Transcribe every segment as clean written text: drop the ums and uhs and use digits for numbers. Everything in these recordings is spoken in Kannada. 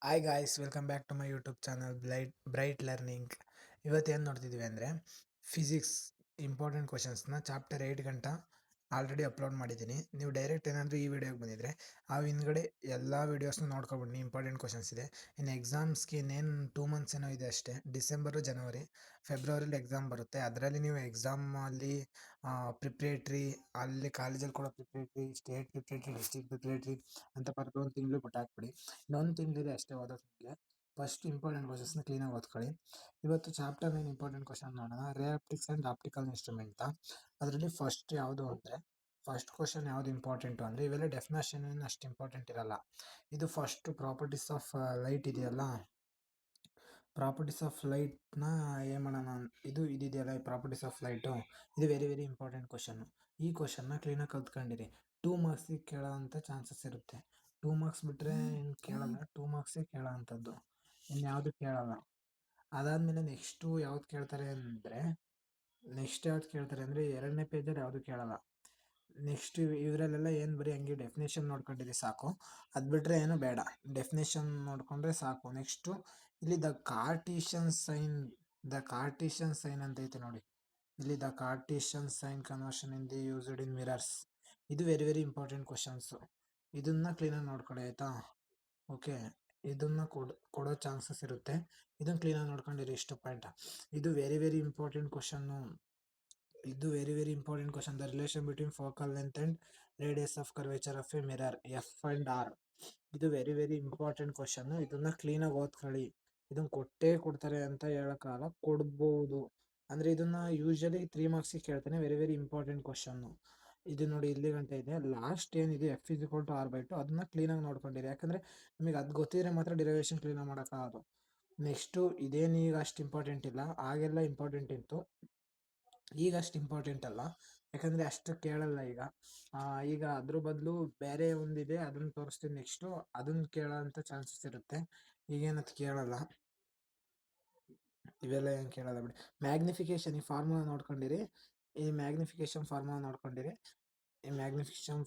Hi guys, welcome back to my YouTube channel Bright Learning. ಇವತ್ತು ಏನು ನೋಡ್ತಿದ್ದೀವಿ ಅಂದರೆ ಫಿಸಿಕ್ಸ್ ಇಂಪಾರ್ಟೆಂಟ್ ಕ್ವಶನ್ಸ್ನ ಚಾಪ್ಟರ್ 8 ಗಂಟ ಆಲ್ರೆಡಿ ಅಪ್ಲೋಡ್ ಮಾಡಿದ್ದೀನಿ. ನೀವು ಡೈರೆಕ್ಟ್ ಏನಾದರೂ ಈ ವಿಡಿಯೋಗೆ ಬಂದಿದ್ರೆ ಆ ಹಿಂದ್ಗಡೆ ಎಲ್ಲ ವೀಡಿಯೋಸ್ನ ನೋಡ್ಕೊಬಿಡಿ. ಇಂಪಾರ್ಟೆಂಟ್ ಕ್ವಶನ್ಸ್ ಇದೆ. ಇನ್ನು ಎಕ್ಸಾಮ್ಸ್ಗೆ ಇನ್ನೇನು 2 ಮಂತ್ಸ್ ಏನೋ ಇದೆ ಅಷ್ಟೇ. ಡಿಸೆಂಬರು, ಜನವರಿ, ಫೆಬ್ರವರಿಲಿ ಎಕ್ಸಾಮ್ ಬರುತ್ತೆ. ಅದರಲ್ಲಿ ನೀವು ಎಕ್ಸಾಮಲ್ಲಿ ಪ್ರಿಪ್ರೇಟ್ರಿ, ಅಲ್ಲಿ ಕಾಲೇಜಲ್ಲಿ ಕೊಡೋ preparatory, state preparatory, district preparatory ಅಂತ ಬರೆದು 1 ತಿಂಗಳು ಬಿಟ್ಟಾಕ್ಬಿಡಿ. ಇನ್ನೊಂದು ತಿಂಗಳಿದೆ ಅಷ್ಟೇ ಓದೋಕ್ಕೆ. ಫಸ್ಟ್ ಇಂಪಾರ್ಟೆಂಟ್ ಕ್ವಶನ್ಸ್ನ ಕ್ಲೀನಾಗಿ ಓದ್ಕೊಳ್ಳಿ. ಇವತ್ತು ಚಾಪ್ಟರ್ 9 ಇಂಪಾರ್ಟೆಂಟ್ ಕ್ವಶನ್ ನೋಡೋಣ. ರೇ ಆಪ್ಟಿಕ್ಸ್ ಆ್ಯಂಡ್ ಆಪ್ಟಿಕಲ್ ಇನ್ಸ್ಟ್ರೂಮೆಂಟ್. ಅದರಲ್ಲಿ ಫಸ್ಟ್ ಯಾವುದು ಅಂದರೆ, ಫಸ್ಟ್ ಕ್ವಶನ್ ಯಾವುದು ಇಂಪಾರ್ಟೆಂಟು ಅಂದರೆ, ಇವೆಲ್ಲ ಡೆಫಿನೇಷನ್ ಏನು ಅಷ್ಟು ಇಂಪಾರ್ಟೆಂಟ್ ಇರಲ್ಲ. ಇದು ಫಸ್ಟ್ ಪ್ರಾಪರ್ಟೀಸ್ ಆಫ್ ಲೈಟ್ ಇದೆಯಲ್ಲ, ಪ್ರಾಪರ್ಟೀಸ್ ಆಫ್ ಲೈಟ್ನ ಏನು ಮಾಡೋಣ, ಇದೆಯಲ್ಲ ಪ್ರಾಪರ್ಟೀಸ್ ಆಫ್ ಲೈಟು, ಇದು ವೆರಿ ವೆರಿ ಇಂಪಾರ್ಟೆಂಟ್ ಕ್ವಶನ್ನು. ಈ ಕ್ವಶನ್ನ ಕ್ಲೀನಾಗಿ ಕಲ್ತ್ಕೊಂಡಿರಿ. 2 ಮಾರ್ಕ್ಸಿಗೆ ಕೇಳೋ ಅಂಥ ಚಾನ್ಸಸ್ ಇರುತ್ತೆ. 2 ಮಾರ್ಕ್ಸ್ ಬಿಟ್ಟರೆ ಇನ್ನು ಕೇಳಲ್ಲ. 2 ಮಾರ್ಕ್ಸಿಗೆ ಕೇಳೋ ಅಂಥದ್ದು, ಇನ್ಯಾವುದು ಕೇಳಲ್ಲ. ಅದಾದಮೇಲೆ ನೆಕ್ಸ್ಟು ಯಾವ್ದು ಕೇಳ್ತಾರೆ ಅಂದರೆ, ಎರಡನೇ ಪೇಜಲ್ಲಿ ಯಾವುದು ಕೇಳಲ್ಲ. ನೆಕ್ಸ್ಟ್ ಇವರಲ್ಲೆಲ್ಲ ಏನು ಬರೀ ಹಂಗೆ ಡೆಫಿನೇಷನ್ ನೋಡ್ಕೊಂಡಿರಿ ಸಾಕು. ಅದು ಬಿಟ್ಟರೆ ಏನು ಬೇಡ, ಡೆಫಿನೇಷನ್ ನೋಡಿಕೊಂಡ್ರೆ ಸಾಕು. ನೆಕ್ಸ್ಟು ಇಲ್ಲಿ ದ ಕಾರ್ಟೀಷಿಯನ್ ಸೈನ್ ಅಂತ ಐತೆ ನೋಡಿ. ಇಲ್ಲಿ the Cartesian sign conversion in the used in mirrors, ಇದು ವೆರಿ ವೆರಿ ಇಂಪಾರ್ಟೆಂಟ್ ಕ್ವಶನ್ಸು. ಇದನ್ನ ಕ್ಲೀನಾಗಿ ನೋಡ್ಕೊಳ್ಳಿ ಆಯಿತಾ. ಓಕೆ, ಇದನ್ನು ಕೊಡೋ ಚಾನ್ಸಸ್ ಇರುತ್ತೆ. ಇದನ್ನು ಕ್ಲೀನಾಗಿ ನೋಡ್ಕೊಂಡಿರಿ. ಇಷ್ಟು ಪಾಯಿಂಟ್. ಇದು very very important question. The relation between focal length and radius of curvature of a mirror, F and R. ಇದು ವೆರಿ ವೆರಿ ಇಂಪಾರ್ಟೆಂಟ್ ಕ್ವಶನ್ನು. ಇದನ್ನು ಕ್ಲೀನಾಗಿ ಓದ್ಕೊಳ್ಳಿ. ಇದನ್ನು ಕೊಡ್ತಾರೆ ಅಂತ ಹೇಳೋಕ್ಕಾಗಲ್ಲ, ಕೊಡ್ಬೋದು. ಅಂದರೆ ಇದನ್ನು ಯೂಶ್ವಲಿ 3 ಮಾರ್ಕ್ಸಿಗೆ ಕೇಳ್ತಾನೆ. Very very important question. ಇದು ನೋಡಿ, ಇಲ್ಲಿ ಗಂಟೆ ಇದೆ. ಲಾಸ್ಟ್ ಏನಿದೆ F=R/2, ಅದನ್ನ ಕ್ಲೀನಾಗಿ ನೋಡ್ಕೊಂಡಿರಿ. ಯಾಕಂದರೆ ನಿಮಗೆ ಅದು ಗೊತ್ತಿದ್ರೆ ಮಾತ್ರ ಡಿರೈವೇಷನ್ ಕ್ಲೀನಾಗಿ ಮಾಡೋಕ್ಕಾಗೋದು. ನೆಕ್ಸ್ಟು ಇದೇನು ಈಗ ಅಷ್ಟು ಇಂಪಾರ್ಟೆಂಟ್ ಇಲ್ಲ, ಆಗೆಲ್ಲ ಇಂಪಾರ್ಟೆಂಟ್ ಇತ್ತು, ಈಗ ಅಷ್ಟು ಇಂಪಾರ್ಟೆಂಟ್ ಅಲ್ಲ. ಯಾಕಂದರೆ ಅಷ್ಟು ಕೇಳಲ್ಲ ಈಗ. ಈಗ ಅದ್ರ ಬದಲು ಬೇರೆ ಒಂದಿದೆ, ಅದನ್ನು ತೋರಿಸ್ತೀನಿ ನೆಕ್ಸ್ಟು. ಅದನ್ನು ಕೇಳೋ ಅಂಥ ಚಾನ್ಸಸ್ ಇರುತ್ತೆ. ಈಗೇನದು ಕೇಳಲ್ಲ, ಇವೆಲ್ಲ ಏನು ಕೇಳಲ್ಲ ಬಿಡಿ. ಮ್ಯಾಗ್ನಿಫಿಕೇಷನ್, ಈ ಫಾರ್ಮುಲಾ ನೋಡ್ಕೊಂಡಿರಿ. ಈ ಮ್ಯಾಗ್ನಿಫಿಕೇಷನ್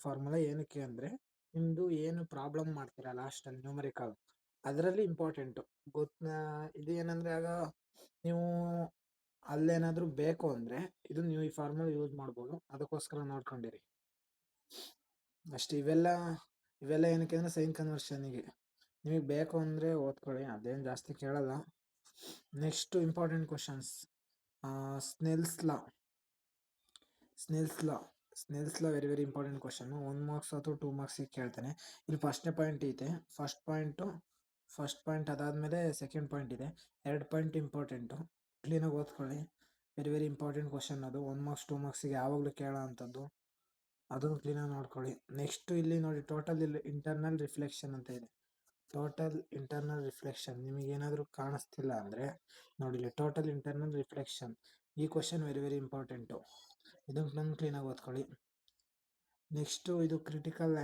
ಫಾರ್ಮುಲಾ ಏನಕ್ಕೆ ಅಂದರೆ, ನಿಮ್ಮದು ಏನು ಪ್ರಾಬ್ಲಮ್ ಮಾಡ್ತೀರಾ ಲಾಸ್ಟಲ್ಲಿ ನ್ಯೂಮರಿಕಲ್, ಅದರಲ್ಲಿ ಇಂಪಾರ್ಟೆಂಟು ಇದು ಏನಂದರೆ, ಆಗ ನೀವು ಅಲ್ಲೇನಾದರೂ ಬೇಕು ಅಂದರೆ ನೀವು ಈ ಫಾರ್ಮುಲಾ ಯೂಸ್ ಮಾಡ್ಬೋದು. ಅದಕ್ಕೋಸ್ಕರ ನೋಡ್ಕೊಂಡಿರಿ ಅಷ್ಟೇ. ಇವೆಲ್ಲ ಏನಕ್ಕೆ ಅಂದರೆ ಸೈನ್ ಕನ್ವರ್ಷನಿಗೆ. ನಿಮಗೆ ಬೇಕು ಅಂದರೆ ಓದ್ಕೊಳ್ಳಿ, ಅದೇನು ಜಾಸ್ತಿ ಕೇಳಲ್ಲ. Next important questions, Snell's law very very important question. 1 marks ಅಥವಾ 2 ಮಾರ್ಕ್ಸಿಗೆ ಕೇಳ್ತಾನೆ. ಇಲ್ಲಿ ಫಸ್ಟ್ನೇ ಪಾಯಿಂಟ್ ಇದೆ. ಫಸ್ಟ್ ಪಾಯಿಂಟ್ ಅದಾದಮೇಲೆ ಸೆಕೆಂಡ್ ಪಾಯಿಂಟ್ ಇದೆ. 2 ಪಾಯಿಂಟ್ ಇಂಪಾರ್ಟೆಂಟು, ಕ್ಲೀನಾಗಿ ಓದ್ಕೊಳ್ಳಿ. ವೆರಿ ವೆರಿ ಇಂಪಾರ್ಟೆಂಟ್ ಕ್ವಶನ್ ಅದು. 1 ಮಾರ್ಕ್ಸ್ 2 ಮಾರ್ಕ್ಸಿಗೆ ಯಾವಾಗಲೂ ಕೇಳೋ ಅಂಥದ್ದು, ಅದನ್ನು ಕ್ಲೀನಾಗಿ ನೋಡ್ಕೊಳ್ಳಿ. ನೆಕ್ಸ್ಟು ಇಲ್ಲಿ ನೋಡಿ, ಟೋಟಲ್ ಇಂಟರ್ನಲ್ ರಿಫ್ಲೆಕ್ಷನ್ ಅಂತ ಇದೆ. ಟೋಟಲ್ ಇಂಟರ್ನಲ್ ರಿಫ್ಲೆಕ್ಷನ್ ನಿಮಗೇನಾದರೂ ಕಾಣಿಸ್ತಿಲ್ಲ ಅಂದರೆ ನೋಡಿ, ಟೋಟಲ್ ಇಂಟರ್ನಲ್ ರಿಫ್ಲೆಕ್ಷನ್. ಈ ಕ್ವಶನ್ ವೆರಿ ವೆರಿ ಇಂಪಾರ್ಟೆಂಟು. ಇದನ್ನು ಕ್ಲೀನಾಗಿ ಓದ್ಕೊಳ್ಳಿ. ನೆಕ್ಸ್ಟು ಇದು ಕ್ರಿಟಿಕಲ್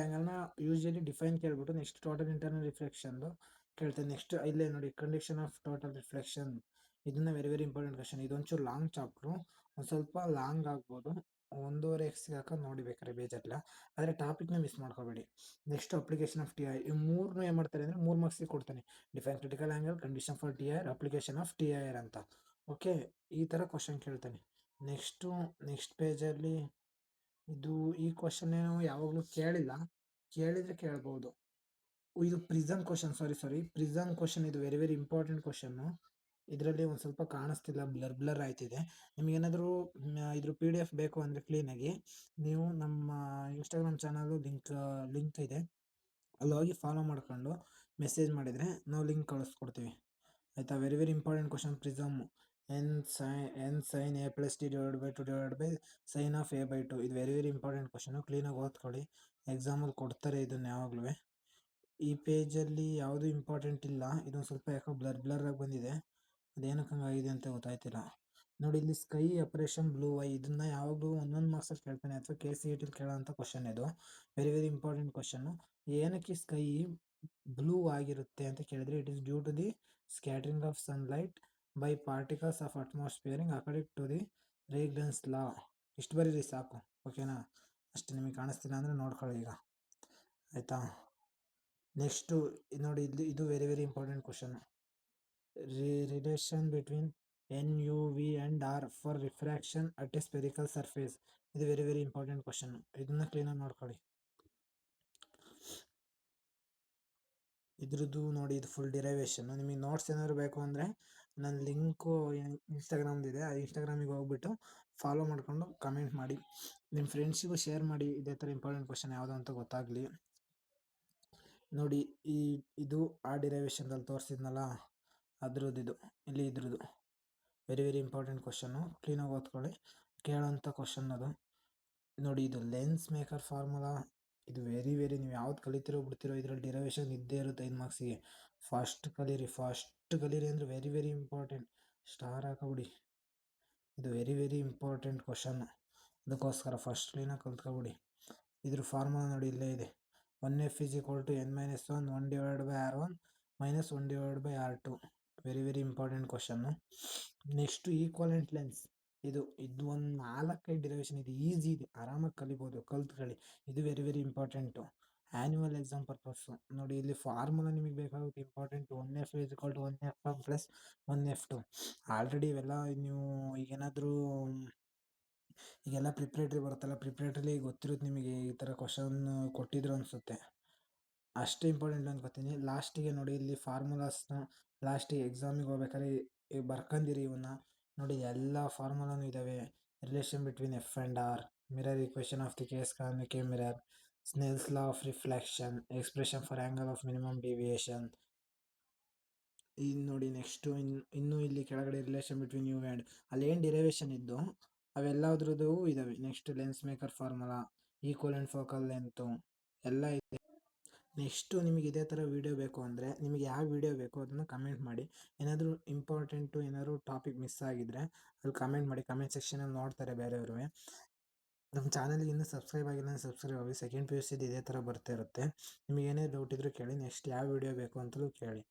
ಆ್ಯಂಗಲ್ನ ಯೂಶ್ವಲಿ ಡಿಫೈನ್ ಕೇಳ್ಬಿಟ್ಟು ನೆಕ್ಸ್ಟ್ ಟೋಟಲ್ ಇಂಟರ್ನಲ್ ರಿಫ್ಲೆಕ್ಷನ್ದು ಕೇಳ್ತೇನೆ. ನೆಕ್ಸ್ಟ್ ಇಲ್ಲೇ ನೋಡಿ, ಕಂಡೀಷನ್ ಆಫ್ ಟೋಟಲ್ ರಿಫ್ಲೆಕ್ಷನ್. ಇದನ್ನು ವೆರಿ ವೆರಿ ಇಂಪಾರ್ಟೆಂಟ್ ಕ್ವಶನ್. ಇದೊಂಚೂರು ಲಾಂಗ್ ಚಾಪ್ಟ್ರು, ಒಂದು ಸ್ವಲ್ಪ ಲಾಂಗ್ ಆಗ್ಬೋದು. 1.5x ಹಾಕೋದು ನೋಡಿ ಬೇಕಾದ್ರೆ, ಬೇಜಾರಿಲ್ಲ. ಆದರೆ ಟಾಪಿಕ್ನ ಮಿಸ್ ಮಾಡ್ಕೋಬೇಡಿ. Next application of TIR. ಈ 3 ಏನು ಮಾಡ್ತಾರೆ ಅಂದರೆ 3 ಮಾರ್ಕ್ಸಿಗೆ ಕೊಡ್ತಾನೆ. Define critical angle, condition for TIR, application of TIR ಅಂತ. ಓಕೆ, ಈ ಥರ ಕ್ವಶನ್ ಕೇಳ್ತಾನೆ. ನೆಕ್ಸ್ಟ್ ಪೇಜಲ್ಲಿ ಈ ಕ್ವಶನ್ ಏನು ಯಾವಾಗಲೂ ಕೇಳಿಲ್ಲ, ಕೇಳಿದರೆ ಕೇಳ್ಬೋದು. ಇದು ಪ್ರಿಸಮ್ ಕ್ವಶನ್, ಪ್ರಿಸಮ್ ಕ್ವಶನ್. ಇದು ವೆರಿ ವೆರಿ ಇಂಪಾರ್ಟೆಂಟ್ ಕ್ವಶನ್ನು. ಇದರಲ್ಲಿ ಒಂದು ಸ್ವಲ್ಪ ಕಾಣಿಸ್ತಿಲ್ಲ, ಬ್ಲರ್ ಆಯ್ತಿದೆ. ನಿಮಗೇನಾದರೂ ಇದ್ರ PDF ಬೇಕು ಅಂದರೆ ಕ್ಲೀನಾಗಿ ನೀವು ನಮ್ಮ ಇನ್ಸ್ಟಾಗ್ರಾಮ್ ಚಾನಲ್ಲು ಲಿಂಕ್ ಇದೆ, ಅಲ್ಲಿ ಹೋಗಿ ಫಾಲೋ ಮಾಡ್ಕೊಂಡು ಮೆಸೇಜ್ ಮಾಡಿದರೆ ನಾವು ಲಿಂಕ್ ಕಳಿಸ್ಕೊಡ್ತೀವಿ ಆಯಿತಾ. Very very important question. Prism N sine A+D/2 sine of A/2. ಇದು ವೆರಿ ವೆರಿ ಇಂಪಾರ್ಟೆಂಟ್ ಕ್ವಶನು. ಕ್ಲೀನಾಗಿ ಓದ್ಕೊಳ್ಳಿ, ಎಕ್ಸಾಮಲ್ಲಿ ಕೊಡ್ತಾರೆ ಇದನ್ನು ಯಾವಾಗಲೂ. ಈ ಪೇಜಲ್ಲಿ ಯಾವುದು ಇಂಪಾರ್ಟೆಂಟ್ ಇಲ್ಲ. ಇದೊಂದು ಸ್ವಲ್ಪ ಯಾಕೋ ಬ್ಲರ್ ಆಗಿ ಬಂದಿದೆ, ಅದೇನಕ್ಕೆ ಹಂಗಾಗಿದೆ ಅಂತ ಗೊತ್ತಾಯ್ತಿಲ್ಲ. ನೋಡಿ, ಇಲ್ಲಿ ಸ್ಕೈ ಆಪರೇಷನ್ ಬ್ಲೂ ಐ, ಇದನ್ನು ಯಾವಾಗಲೂ 1 ಮಾರ್ಕ್ಸಲ್ಲಿ ಕೇಳ್ತಾನೆ, ಅಥವಾ KCETಲಿ ಕೇಳೋ ಅಂಥ ಕ್ವಶನ್ ಇದು. Very very important question. ಏನಕ್ಕೆ ಸ್ಕೈ ಬ್ಲೂ ಆಗಿರುತ್ತೆ ಅಂತ ಕೇಳಿದರೆ, it is due to the scattering of sunlight by particles of atmosphere according to the ರೇಗ್ಡನ್ಸ್ ಲಾ. ಇಷ್ಟು ಬರೀರಿ ಸಾಕು, ಓಕೆನಾ. ಅಷ್ಟು ನಿಮಗೆ ಕಾಣಿಸ್ತಿಲ್ಲ ಅಂದರೆ ನೋಡ್ಕೊಳ್ಳಿ ಈಗ, ಆಯಿತಾ. ನೆಕ್ಸ್ಟು ನೋಡಿ, ಇದು very very important question. Relation between N U V and R for refraction at a spherical surface. ಇದು ವೆರಿ ವೆರಿ ಇಂಪಾರ್ಟೆಂಟ್ ಕ್ವಶನ್. ಇದನ್ನ ಕ್ಲೀನಾಗಿ ನೋಡ್ಕೊಳ್ಳಿ. ಇದ್ರದ್ದು ನೋಡಿ, ಇದು ಫುಲ್ ಡಿರೈವೇಶನ್. ನಿಮಗೆ ನೋಟ್ಸ್ ಏನಾದ್ರು ಬೇಕು ಅಂದರೆ ನನ್ನ ಲಿಂಕು ಇನ್ಸ್ಟಾಗ್ರಾಮ್ದಿದೆ. ಆ ಇನ್ಸ್ಟಾಗ್ರಾಮಿಗೆ ಹೋಗ್ಬಿಟ್ಟು ಫಾಲೋ ಮಾಡಿಕೊಂಡು ಕಮೆಂಟ್ ಮಾಡಿ, ನಿಮ್ಮ ಫ್ರೆಂಡ್ಸಿಗೂ ಶೇರ್ ಮಾಡಿ, ಇದೇ ಥರ ಇಂಪಾರ್ಟೆಂಟ್ ಕ್ವಶನ್ ಯಾವುದು ಅಂತ ಗೊತ್ತಾಗಲಿ. ನೋಡಿ, ಇದು ಆ ಡಿರೈವೇಶನ್ದಲ್ಲಿ ತೋರಿಸಿದ್ನಲ್ಲ, ಅದ್ರದ್ದು ಇದ್ರದ್ದು ವೆರಿ ವೆರಿ ಇಂಪಾರ್ಟೆಂಟ್ ಕ್ವಶನ್ನು. ಕ್ಲೀನಾಗಿ ಓದ್ಕೊಳ್ಳಿ. ಕೇಳೋಂಥ ಕ್ವಶನ್ ಅದು. ನೋಡಿ, ಇದು ಲೆನ್ಸ್ ಮೇಕರ್ ಫಾರ್ಮುಲಾ. ಇದು ವೆರಿ ವೆರಿ, ನೀವು ಯಾವ್ದು ಕಲಿತಿರೋ ಬಿಡ್ತಿರೋ ಇದರಲ್ಲಿ ಡಿರೈವೇಶನ್ ಇದ್ದೇ ಇರುತ್ತೆ 5 ಮಾರ್ಕ್ಸಿಗೆ. ಫಸ್ಟ್ ಕಲೀರಿ ಅಂದರೆ ವೆರಿ ವೆರಿ ಇಂಪಾರ್ಟೆಂಟ್. ಸ್ಟಾರ್ ಹಾಕಬಿಡಿ. ಇದು ವೆರಿ ವೆರಿ ಇಂಪಾರ್ಟೆಂಟ್ ಕ್ವಶನ್. ಅದಕ್ಕೋಸ್ಕರ ಫಸ್ಟ್ ಕ್ಲೀನಾಗಿ ಕಲ್ತ್ಕೊಬಿಡಿ. ಇದ್ರ ಫಾರ್ಮುಲಾ ನೋಡಿ, ಇಲ್ಲೇ ಇದೆ. 1F = n-1 1/r1 - 1/r2. Very very important question. Next equivalent lens. ಇದು ಒಂದು 4-5 ಡಿರೈವೇಶನ್ ಇದೆ. ಈಸಿ ಇದೆ, ಆರಾಮಾಗಿ ಕಲಿಬೋದು, ಕಲ್ತ್ಕೊಳ್ಳಿ. ಇದು very very important. Annual exam purpose. ನೋಡಿ, ಇಲ್ಲಿ ಫಾರ್ಮುಲಾ ನಿಮಗೆ ಬೇಕಾಗುತ್ತೆ important. 1F = 1F1 + 1F2. Already ಇವೆಲ್ಲ ನೀವು ಈಗೆಲ್ಲ ಪ್ರಿಪ್ರೇಟ್ರಿ ಬರುತ್ತಲ್ಲ, ಪ್ರಿಪ್ರೇಟ್ರಿಲಿ ಗೊತ್ತಿರುತ್ತೆ ನಿಮಗೆ. ಈ ಥರ ಕ್ವಶನ್ ಕೊಟ್ಟಿದ್ರು ಅನಿಸುತ್ತೆ. ಅಷ್ಟೇ ಇಂಪಾರ್ಟೆಂಟ್ ಅನ್ಕೋತೀನಿ. ಲಾಸ್ಟಿಗೆ ನೋಡಿ, ಇಲ್ಲಿ ಫಾರ್ಮುಲಾಸ್ನ ಲಾಸ್ಟಿಗೆ ಎಕ್ಸಾಮಿಗೆ ಹೋಗ್ಬೇಕಾದ್ರೆ ಬರ್ಕೊಂಡಿರಿ ಇವನ್ನ. ನೋಡಿ, ಎಲ್ಲ ಫಾರ್ಮುಲಾನು ಇದ್ದಾವೆ. Relation between F and R, mirror equation of the case convex mirror, Snell's law of reflection, expression for angle of minimum deviation. ನೋಡಿ, ನೆಕ್ಸ್ಟು ಇನ್ನು ಇಲ್ಲಿ ಕೆಳಗಡೆ ರಿಲೇಷನ್ ಬಿಟ್ವೀನ್ ಯು ಆ್ಯಂಡ್ ಅಲ್ಲೇನು ಡಿರೈವೇಶನ್ ಇದ್ದು ಅವೆಲ್ಲದ್ರದ್ದು ಇದ್ದಾವೆ. Next lens maker formula, equivalent focal length ಎಲ್ಲ ಇದೆ. ನೆಕ್ಸ್ಟು ನಿಮಗೆ ಇದೇ ಥರ ವೀಡಿಯೋ ಬೇಕು ಅಂದರೆ, ನಿಮಗೆ ಯಾವ ವೀಡಿಯೋ ಬೇಕು ಅದನ್ನು ಕಮೆಂಟ್ ಮಾಡಿ. ಏನಾದರೂ ಇಂಪಾರ್ಟೆಂಟು, ಏನಾದರೂ ಟಾಪಿಕ್ ಮಿಸ್ ಆಗಿದ್ದರೆ ಅಲ್ಲಿ ಕಮೆಂಟ್ ಮಾಡಿ. ಕಮೆಂಟ್ ಸೆಕ್ಷನಲ್ಲಿ ನೋಡ್ತಾರೆ ಬೇರೆಯವರು. ನಮ್ಮ ಚಾನಲ್ಗೆ ಇನ್ನೂ ಸಬ್ಸ್ಕ್ರೈಬ್ ಆಗಿಲ್ಲ ಅಂದರೆ ಸಬ್ಸ್ಕ್ರೈಬ್ ಆಗಿ. ಸೆಕೆಂಡ್ PUCದು ಇದೇ ಥರ ಬರ್ತಾ ಇರುತ್ತೆ. ನಿಮಗೆ ಏನೇ ಡೌಟ್ ಇದ್ದರೂ ಕೇಳಿ. ನೆಕ್ಸ್ಟ್ ಯಾವ ವೀಡಿಯೋ ಬೇಕು ಅಂತಲೂ ಕೇಳಿ.